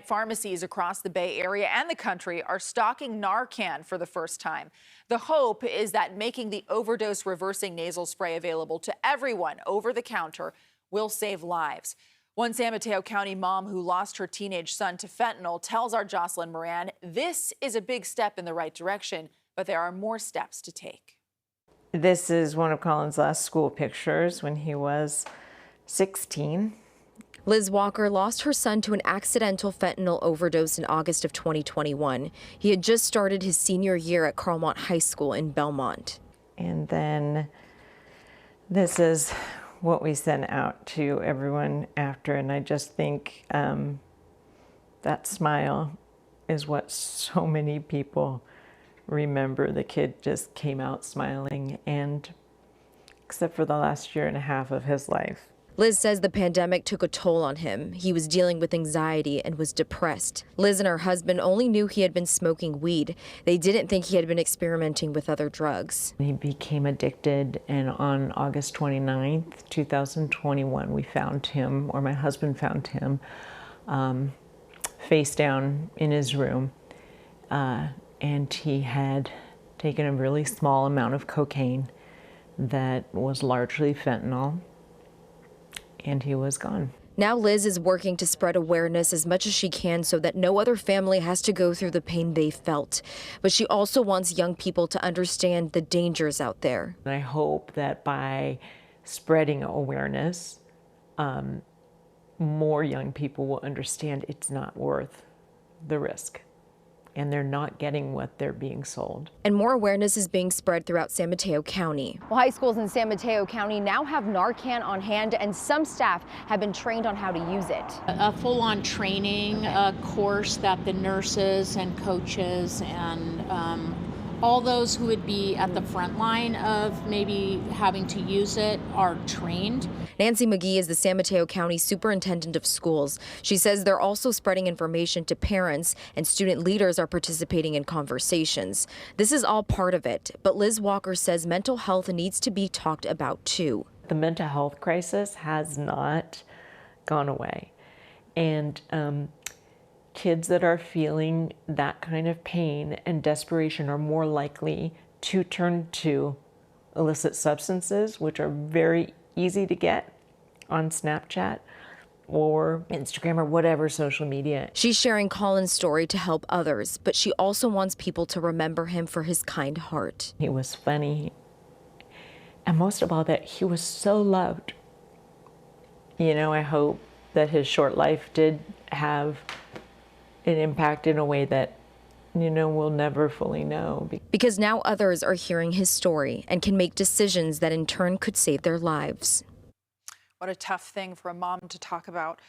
pharmacies across the Bay Area and the country are stocking Narcan for the first time. The hope is that making the overdose reversing nasal spray available to everyone over the counter will save lives. One San Mateo County mom who lost her teenage son to fentanyl tells our Jocelyn Moran this is a big step in the right direction, but there are more steps to take. This is one of Colin's last school pictures when he was 16. Liz Walker lost her son to an accidental fentanyl overdose in August of 2021. He had just started his senior year at Carlmont High School in Belmont. And then this is what we sent out to everyone after, and I just think that smile is what so many people remember. The kid just came out smiling, and except for the last year and a half of his life. Liz says the pandemic took a toll on him. He was dealing with anxiety and was depressed. Liz and her husband only knew he had been smoking weed. They didn't think he had been experimenting with other drugs. He became addicted, and on August 29th, 2021, we found him, or my husband found him, face down in his room. And he had taken a really small amount of cocaine that was largely fentanyl, and he was gone. Now Liz is working to spread awareness as much as she can so that no other family has to go through the pain they felt. But she also wants young people to understand the dangers out there. And I hope that by spreading awareness, more young people will understand it's not worth the risk, and they're not getting what they're being sold. And more awareness is being spread throughout San Mateo County. Well, high schools in San Mateo County now have Narcan on hand, and some staff have been trained on how to use it. A full-on training course that the nurses and coaches and all those who would be at the front line of maybe having to use it are trained. Nancy McGee is the San Mateo County Superintendent of Schools. She says they're also spreading information to parents, and student leaders are participating in conversations. This is all part of it, but Liz Walker says mental health needs to be talked about too. The mental health crisis has not gone away, and kids that are feeling that kind of pain and desperation are more likely to turn to illicit substances, which are very easy to get on Snapchat or Instagram or whatever social media. She's sharing Colin's story to help others, but she also wants people to remember him for his kind heart. He was funny, and most of all that he was so loved. You know, I hope that his short life did have an impact in a way that, you know, we'll never fully know. Because now others are hearing his story and can make decisions that in turn could save their lives. What a tough thing for a mom to talk about.